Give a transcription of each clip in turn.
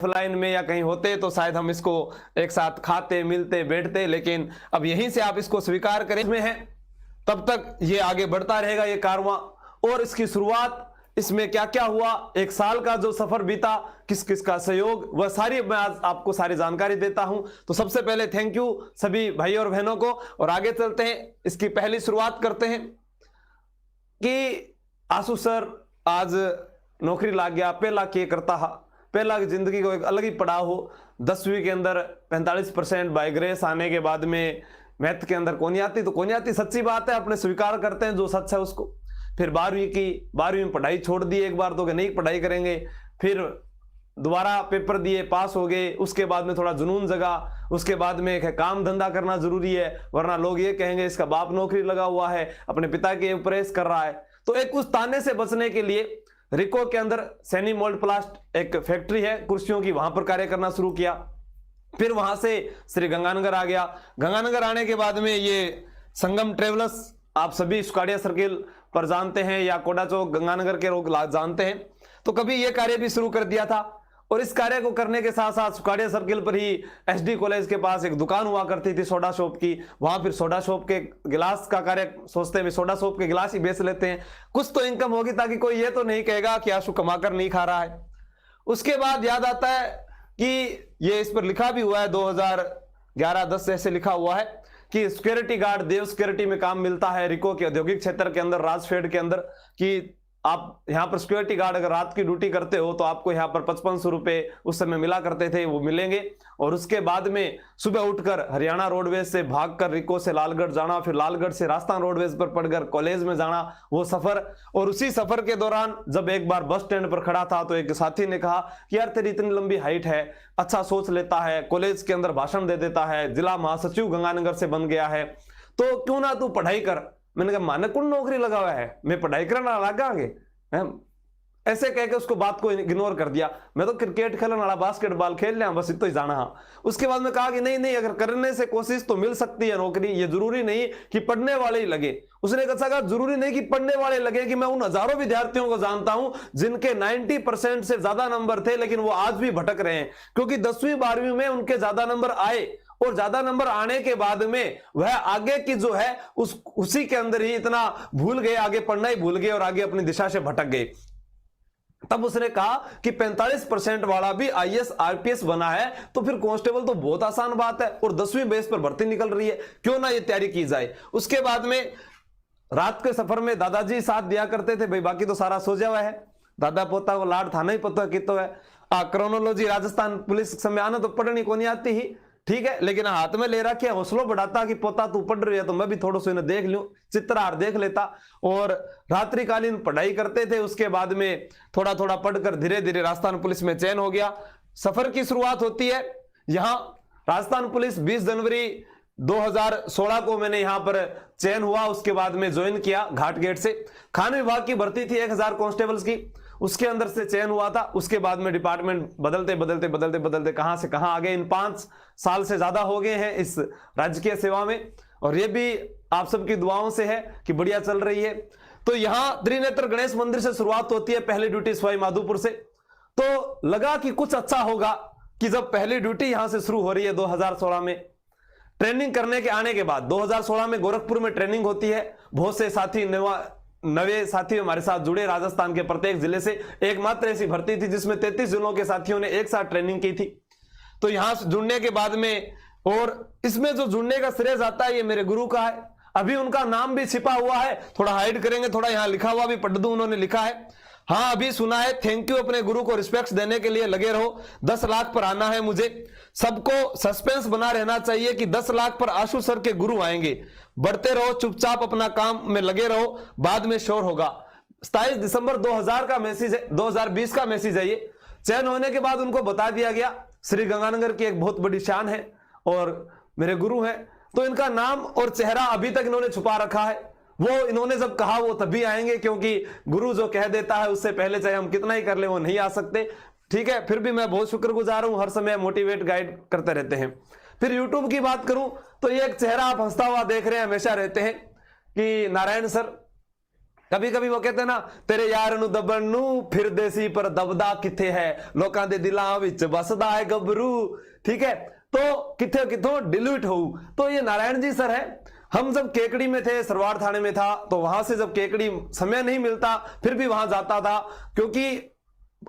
Offline में या कहीं होते तो शायद हम इसको एक साथ खाते, मिलते, बैठते, लेकिन अब यहीं से आप इसको स्वीकार करें में है, तब तक ये आगे बढ़ता रहेगा ये कारवां। और इसकी शुरुआत, इसमें क्या क्या हुआ, एक साल का जो सफर बीता, किस किस का सहयोग, वह सारी मैं आज आपको सारी जानकारी देता हूं। तो सबसे पहले थैंक यू सभी भाई और बहनों को, और आगे चलते हैं। इसकी पहली शुरुआत करते हैं कि आशु सर आज नौकरी लग गया, पहला के करता हा, पहला जिंदगी को एक अलग ही पड़ाव हो। 10वीं के अंदर 45% बाय ग्रेस आने के बाद में मैथ के अंदर कौन आती, तो कौन आती, सच्ची बात है, अपने स्वीकार करते हैं जो सच है उसको। फिर 12वीं की, 12वीं में पढ़ाई छोड़ दी एक बार तो कि नहीं पढ़ाई करेंगे, फिर दोबारा पेपर दिए, पास हो गए। उसके बाद में थोड़ा जुनून जगा, उसके बाद में एक काम धंधा करना जरूरी है, वरना लोग ये कहेंगे इसका बाप नौकरी लगा हुआ है, अपने पिता के प्रेस कर रहा है। तो एक उस ताने से बचने के लिए रिको के अंदर सैनी मोल्ड प्लास्ट एक फैक्ट्री है कुर्सियों की, वहां पर कार्य करना शुरू किया। फिर वहां से श्री गंगानगर आ गया। गंगानगर आने के बाद में ये संगम ट्रेवलर्स, आप सभी सुकाड़िया सर्किल पर जानते हैं या कोडा चौक गंगानगर के लोग जानते हैं, तो कभी ये कार्य भी शुरू कर दिया था। और इस कार्य को करने के साथ साथ सुकाड़िया सर्किल पर ही एसडी कॉलेज के पास एक दुकान हुआ करती थी सोडा शॉप की, वहां फिर सोडा शॉप के गिलास का कार्य सोचते हैं, सोडा शॉप के गिलास ही बेच लेते हैं, कुछ तो इनकम होगी ताकि कोई ये तो नहीं कहेगा कि आशु कमाकर नहीं खा रहा है। उसके बाद याद आता है कि ये इस पर लिखा भी हुआ है 2011-10 ऐसे लिखा हुआ है कि सिक्योरिटी गार्ड, देव सिक्योरिटी में काम मिलता है रिको के औद्योगिक क्षेत्र के अंदर, राजफेड के अंदर, कि आप यहाँ पर सिक्योरिटी गार्ड अगर रात की ड्यूटी करते हो तो आपको यहाँ पर 5500 रुपए उस समय मिला करते थे, वो मिलेंगे। और उसके बाद में सुबह उठकर हरियाणा रोडवेज से भागकर रिको से लालगढ़ जाना, फिर लालगढ़ से राजस्थान रोडवेज पर पढ़कर कॉलेज में जाना, वो सफर। और उसी सफर के दौरान जब एक बार बस स्टैंड पर खड़ा था तो एक साथी ने कहा कि यार तेरी इतनी लंबी हाइट है, अच्छा सोच लेता है, कॉलेज के अंदर भाषण दे देता है, जिला महासचिव गंगानगर से बन गया है, तो क्यों ना तू पढ़ाई कर। मैंने कहा माने कौन नौकरी लगा हुआ है, मैं पढ़ाई करना लगांगे, ऐसे कह के उसको बात को इग्नोर कर दिया। मैं तो क्रिकेट खेलने वाला, बास्केटबॉल खेल लिया, बस इतना ही जाना। उसके बाद में कहा कि नहीं नहीं, अगर करने से कोशिश तो मिल सकती है नौकरी, ये जरूरी नहीं कि पढ़ने वाले ही लगे। उसने कहा जरूरी नहीं कि पढ़ने वाले लगे, कि मैं उन हजारों विद्यार्थियों को जानता हूं जिनके 90% से ज्यादा नंबर थे, लेकिन वो आज भी भटक रहे हैं, क्योंकि 10वीं 12वीं में उनके ज्यादा नंबर आए, और ज्यादा नंबर आने के बाद में वह आगे की जो है उसी के अंदर ही इतना भूल गए, आगे पढ़ना ही भूल गए और आगे अपनी दिशा से भटक गए। तब उसने कहा कि 45% वाला भी आईएएस आईपीएस बना है तो फिर कांस्टेबल तो बहुत आसान बात है, और 10वीं बेस पर भर्ती निकल रही है, क्यों ना ये तैयारी की जाए। उसके बाद में रात के सफर में दादाजी साथ दिया करते थे, भाई बाकी तो सारा सो जावा है, दादा पोता को लाड था नहीं पता कि तो है। क्रोनोलॉजी राजस्थान पुलिस समय आना तो पढ़नी को नहीं आती ही, ठीक है, लेकिन हाथ में ले रखा है, हौसलों बढ़ाता कि पोता तू पढ़ रही है तो मैं भी थोड़ा सा इन्हें देख लूं, चित्रहार देख लेता। और रात्रिकालीन पढ़ाई करते थे। उसके बाद में थोड़ा थोड़ा पढ़कर धीरे धीरे राजस्थान पुलिस में चयन हो गया। सफर की शुरुआत होती है यहां राजस्थान पुलिस 20 जनवरी 2016 को मैंने यहां पर चयन हुआ। उसके बाद में ज्वाइन किया घाट गेट से। खान विभाग की भर्ती थी 1000 कांस्टेबल्स की, उसके अंदर से चयन हुआ था। उसके बाद में डिपार्टमेंट बदलते बदलते बदलते बदलते कहां से कहां आ गए। इन 5 साल से ज्यादा हो गए हैं इस राजकीय सेवा में, और ये भी आप सबकी दुआओं से है कि बढ़िया चल रही है। तो यहां त्रिनेत्र गणेश मंदिर से शुरुआत होती है, पहली ड्यूटी सवाई माधोपुर से। तो लगा कि कुछ अच्छा होगा कि जब पहली ड्यूटी यहां से शुरू हो रही है 2016 में, ट्रेनिंग करने के आने के बाद 2016 में गोरखपुर में ट्रेनिंग होती है। बहुत से साथी नवे साथी हमारे साथ जुड़े, राजस्थान के प्रत्येक जिले से। एकमात्र ऐसी भर्ती थी जिसमें 33 जिलों के साथियों ने एक साथ ट्रेनिंग की थी। तो यहां से जुड़ने के बाद में, और इसमें जो जुड़ने का श्रेय जाता है ये मेरे गुरु का है। अभी उनका नाम भी छिपा हुआ है, थोड़ा हाइड करेंगे, थोड़ा यहां लिखा हुआ भी पढ़ दूं, उन्होंने लिखा है। हाँ अभी सुना है, थैंक यू, अपने गुरु को रिस्पेक्ट देने के लिए लगे रहो। 10 लाख पर आना है मुझे। सबको सस्पेंस बना रहना चाहिए कि 10 लाख पर आशु सर के गुरु आएंगे। बढ़ते रहो, चुपचाप अपना काम में लगे रहो, बाद में शोर होगा। 27 दिसंबर 2000 का मैसेज है, 2020 का मैसेज है ये। चयन होने के बाद उनको बता दिया गया श्री गंगानगर की एक बहुत बड़ी शान है और मेरे गुरु हैं, तो इनका नाम और चेहरा अभी तक इन्होंने छुपा रखा है। वो इन्होंने जब कहा वो तभी आएंगे, क्योंकि गुरु जो कह देता है उससे पहले चाहे हम कितना ही कर ले वो नहीं आ सकते। ठीक है, फिर भी मैं बहुत शुक्रगुजार हूं, हर समय मोटिवेट गाइड करते रहते हैं। फिर यूट्यूब की बात करूं तो ये एक चेहरा आप हंसता हुआ देख रहे हैं, हमेशा रहते हैं कि नारायण सर कभी कभी वो कहते हैं ना, तेरे यार नु दबण नु फिर देसी पर दबदा किथे है, लोकां दे दिलां विच बसदा है गबरू। ठीक है, तो किथे किथों डिलीट हो। तो ये नारायण जी सर है। हम जब केकड़ी में थे, सरवार थाने में था, तो वहां से जब केकड़ी समय नहीं मिलता फिर भी वहां जाता था, क्योंकि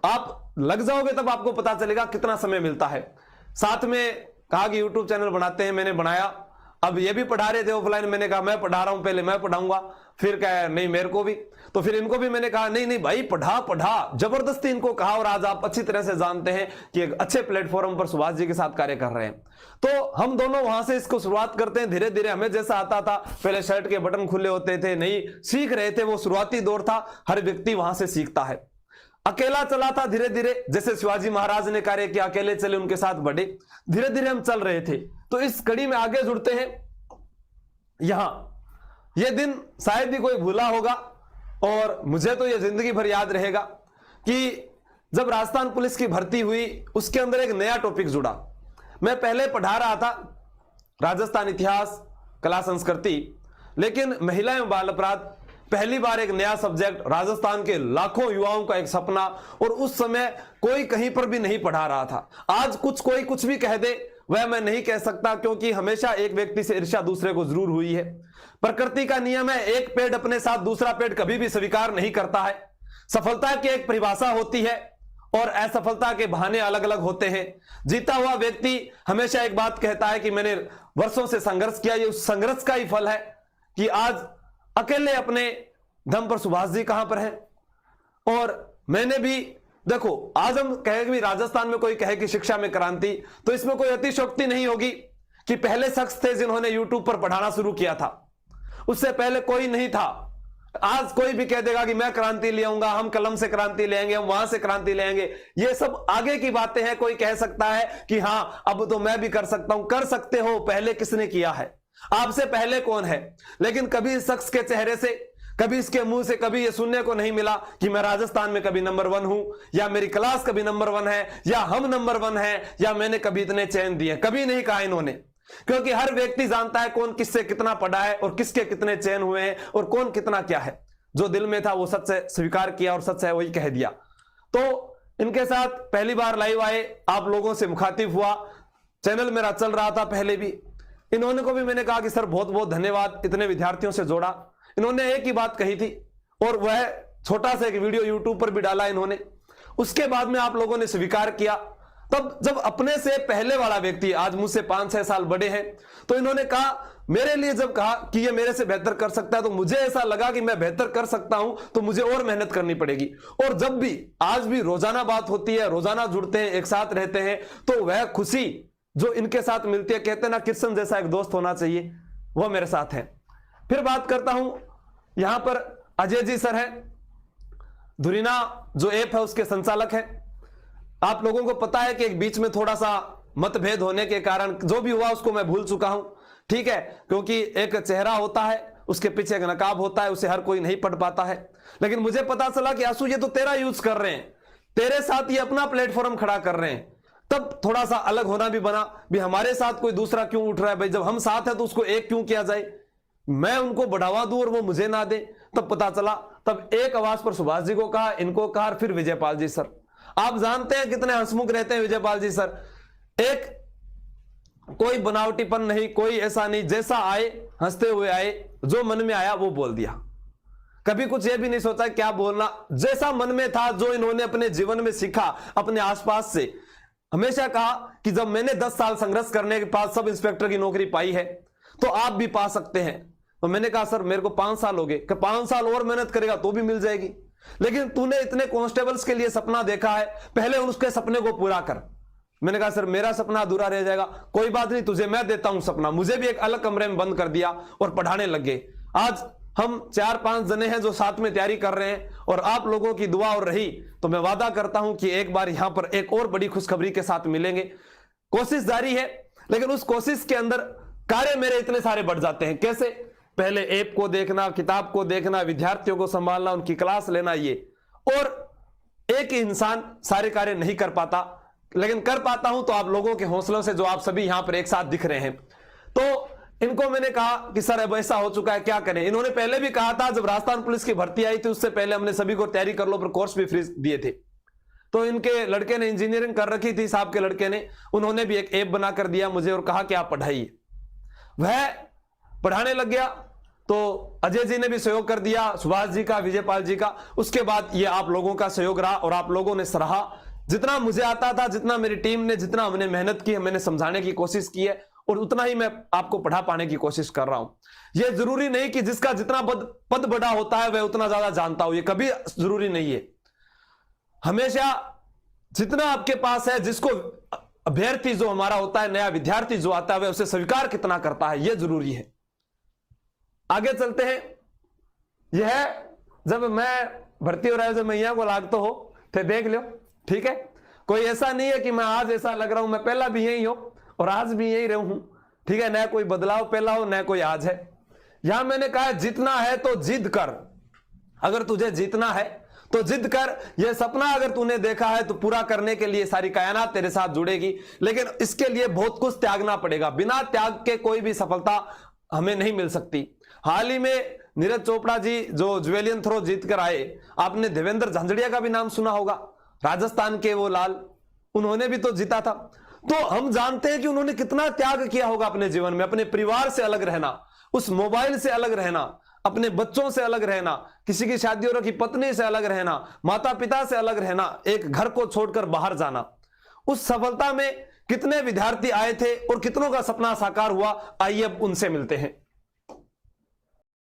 आप लग जाओगे तब आपको पता चलेगा कितना समय मिलता है। साथ में कहा कि यूट्यूब चैनल बनाते हैं, मैंने बनाया। अब ये भी पढ़ा रहे थे ऑफलाइन, मैंने कहा मैं पढ़ा रहा हूं, पहले मैं पढ़ाऊंगा। फिर कहा नहीं मेरे को भी, तो फिर इनको भी मैंने कहा नहीं नहीं भाई पढ़ा पढ़ा, जबरदस्ती इनको कहा। और आज आप अच्छी तरह से जानते हैं कि एक अच्छे प्लेटफॉर्म पर सुभाष जी के साथ कार्य कर रहे हैं। तो हम दोनों वहां से इसको शुरुआत करते हैं। धीरे धीरे हमें जैसा आता था, पहले शर्ट के बटन खुले होते थे, नहीं सीख रहे थे, वो शुरुआती दौर था। हर व्यक्ति वहां से सीखता है। अकेला चला था धीरे धीरे, जैसे शिवाजी महाराज ने कार्य किया, अकेले चले उनके साथ बढ़े। धीरे धीरे हम चल रहे थे। तो इस कड़ी में आगे जुड़ते हैं। यहां यह दिन शायद ही कोई भूला होगा, और मुझे तो यह जिंदगी भर याद रहेगा कि जब राजस्थान पुलिस की भर्ती हुई, उसके अंदर एक नया टॉपिक जुड़ा। मैं पहले पढ़ा रहा था राजस्थान इतिहास, कला संस्कृति, लेकिन महिला एवं बाल अपराध पहली बार एक नया सब्जेक्ट, राजस्थान के लाखों युवाओं का एक सपना, और उस समय कोई कहीं पर भी नहीं पढ़ा रहा था। आज कोई कुछ भी कह दे, वह मैं नहीं कह सकता, क्योंकि हमेशा एक व्यक्ति से ईर्ष्या दूसरे को जरूर हुई है। प्रकृति का नियम है, एक पेड़ अपने साथ दूसरा पेड़ कभी भी स्वीकार नहीं करता है। सफलता की एक परिभाषा होती है और असफलता के बहाने अलग अलग होते हैं। जीता हुआ व्यक्ति हमेशा एक बात कहता है कि मैंने वर्षों से संघर्ष किया, ये उस संघर्ष का ही फल है कि आज अकेले अपने दम पर सुभाष जी कहां पर हैं। और मैंने भी देखो, आज हम कहें कि राजस्थान में कोई कहे कि शिक्षा में क्रांति, तो इसमें कोई अतिशयोक्ति नहीं होगी कि पहले शख्स थे जिन्होंने यूट्यूब पर पढ़ाना शुरू किया था, उससे पहले कोई नहीं था। आज कोई भी कह देगा कि मैं क्रांति ले आऊंगा, हम कलम से क्रांति ले आएंगे, हम वहां से क्रांति ले आएंगे, ये सब आगे की बातें हैं। कोई कह सकता है कि हां अब तो मैं भी कर सकता हूं। कर सकते हो, पहले किसने किया है, आपसे पहले कौन है। लेकिन कभी इस शख्स के चेहरे से, कभी इसके मुंह से कभी ये सुनने को नहीं मिला कि मैं राजस्थान में कभी नंबर 1 हूं, या मेरी क्लास कभी नंबर 1 है, या हम नंबर 1 है, या मैंने कभी इतने चयन दिए। कभी नहीं कहा इन्होंने, क्योंकि हर व्यक्ति जानता है कौन किससे कितना पढ़ा है और किसके कितने चयन हुए हैं और कौन कितना क्या है। जो दिल में था वो सच से स्वीकार किया और सच है वही कह दिया। तो इनके साथ पहली बार लाइव आए, आप लोगों से मुखातिब हुआ। चैनल मेरा चल रहा था पहले भी। इन्होंने को भी मैंने कहा कि सर बहुत बहुत धन्यवाद, इतने विद्यार्थियों से जोड़ा। इन्होंने एक ही बात कही थी, और वह छोटा सा एक वीडियो यूट्यूब पर भी डाला इन्होंने। उसके बाद में आप लोगों ने स्वीकार किया। तब जब अपने से पहले वाला व्यक्ति, आज मुझसे 5-6 साल बड़े हैं, तो इन्होंने कहा, मेरे लिए जब कहा कि ये मेरे से बेहतर कर सकता है, तो मुझे ऐसा लगा कि मैं बेहतर कर सकता हूं, तो मुझे और मेहनत करनी पड़ेगी। और जब भी आज भी रोजाना बात होती है, रोजाना जुड़ते हैं, एक साथ रहते हैं, तो वह खुशी जो इनके साथ मिलती है, कहते हैं ना कृष्ण जैसा एक दोस्त होना चाहिए, वह मेरे साथ है। फिर बात करता हूं, यहां पर अजय जी सर है, धुरीना जो ऐप है उसके संचालक हैं। आप लोगों को पता है कि एक बीच में थोड़ा सा मतभेद होने के कारण जो भी हुआ उसको मैं भूल चुका हूं, ठीक है, क्योंकि एक चेहरा होता है, उसके पीछे एक नकाब होता है, उसे हर कोई नहीं पढ़ पाता है। लेकिन मुझे पता चला कि आंसू ये तो तेरा यूज कर रहे हैं, तेरे साथ ये अपना प्लेटफॉर्म खड़ा कर रहे हैं, तब थोड़ा सा अलग होना भी बना। भी हमारे साथ कोई दूसरा क्यों उठ रहा है भाई, जब हम साथ है तो उसको एक क्यों किया जाए, मैं उनको बढ़ावा दूं और वो मुझे ना दे। तब पता चला, तब एक आवाज पर सुभाष जी को कहा, इनको कहा, फिर विजयपाल जी सर। आप जानते हैं कितने हंसमुख रहते हैं विजयपाल जी सर। एक कोई बनावटीपन नहीं, कोई ऐसा नहीं, जैसा आए हंसते हुए आए, जो मन में आया वो बोल दिया। कभी कुछ ये भी नहीं सोचा क्या बोलना, जैसा मन में था, जो इन्होंने अपने जीवन में सीखा अपने आसपास से। हमेशा कहा कि जब मैंने 10 साल संघर्ष करने के बाद सब इंस्पेक्टर की नौकरी पाई है, तो आप भी पा सकते हैं। तो मैंने कहा सर मेरे को 5 साल हो गए, कि 5 साल और मेहनत करेगा तो भी मिल जाएगी, लेकिन तूने इतने कांस्टेबल्स के लिए सपना देखा है, पहले उसके सपने को पूरा कर। मैंने कहा सर मेरा सपना अधूरा रह जाएगा, कोई बात नहीं, तुझे मैं देता हूं सपना। मुझे भी एक अलग कमरे में बंद कर दिया और पढ़ाने लग गए। आज हम 4-5 जने हैं जो साथ में तैयारी कर रहे हैं, और आप लोगों की दुआ और रही तो मैं वादा करता हूं कि एक बार यहां पर एक और बड़ी खुशखबरी के साथ मिलेंगे। कोशिश जारी है, लेकिन उस कोशिश के अंदर कार्य मेरे इतने सारे बढ़ जाते हैं। कैसे? पहले ऐप को देखना, किताब को देखना, विद्यार्थियों को संभालना, उनकी क्लास लेना, ये, और एक ही इंसान सारे कार्य नहीं कर पाता, लेकिन कर पाता हूं तो आप लोगों के हौसलों से, जो आप सभी यहां पर एक साथ दिख रहे हैं। तो इनको मैंने कहा कि सर अब ऐसा हो चुका है, क्या करें। इन्होंने पहले भी कहा था, जब राजस्थान पुलिस की भर्ती आई थी उससे पहले हमने सभी को तैयारी कर लो, पर कोर्स भी फ्री दिए थे। तो इनके लड़के ने इंजीनियरिंग कर रखी थी, साहब के लड़के ने, उन्होंने भी एक ऐप बना कर दिया मुझे और कहा कि आप पढ़ाइए। वह पढ़ाने लग गया, तो अजय जी ने भी सहयोग कर दिया, सुभाष जी का, विजयपाल जी का। उसके बाद ये आप लोगों का सहयोग रहा और आप लोगों ने सराहा। जितना मुझे आता था, जितना मेरी टीम ने, जितना हमने मेहनत की, मैंने समझाने की कोशिश की है और उतना ही मैं आपको पढ़ा पाने की कोशिश कर रहा हूं। यह जरूरी नहीं कि जिसका जितना पद बड़ा होता है वह उतना ज्यादा जानता हो, यह कभी जरूरी नहीं है। हमेशा जितना आपके पास है, जिसको अभ्यर्थी जो हमारा होता है, नया विद्यार्थी जो आता है, वह उसे स्वीकार कितना करता है, यह जरूरी है। आगे चलते हैं। यह जब मैं भर्ती हो रहा है, जब मैया को लागतो हो तो देख लो, ठीक है। कोई ऐसा नहीं है कि मैं आज ऐसा लग रहा हूं, मैं पहला भी यही हूं और आज भी यही रहूं, ठीक है। न कोई बदलाव पहला हो, न कोई आज है। यहां मैंने कहा जितना है तो जिद कर। अगर तुझे जीतना है तो जिद कर। यह सपना अगर तूने देखा है तो पूरा करने के लिए सारी कायनात तेरे साथ जुड़ेगी, लेकिन इसके लिए बहुत कुछ त्यागना पड़ेगा। बिना त्याग के कोई भी सफलता हमें नहीं मिल सकती। हाल ही में नीरज चोपड़ा जी जो ज्वेलियन थ्रो जीत कर आए, आपने देवेंद्र झांझड़िया का भी नाम सुना होगा, राजस्थान के वो लाल, उन्होंने भी तो जीता था। तो हम जानते हैं कि उन्होंने कितना त्याग किया होगा अपने जीवन में। अपने परिवार से अलग रहना, उस मोबाइल से अलग रहना, अपने बच्चों से अलग रहना, किसी की शादी हो रखी पत्नी से अलग रहना, माता पिता से अलग रहना, एक घर को छोड़कर बाहर जाना। उस सफलता में कितने विद्यार्थी आए थे और कितनों का सपना साकार हुआ, आइए अब उनसे मिलते हैं।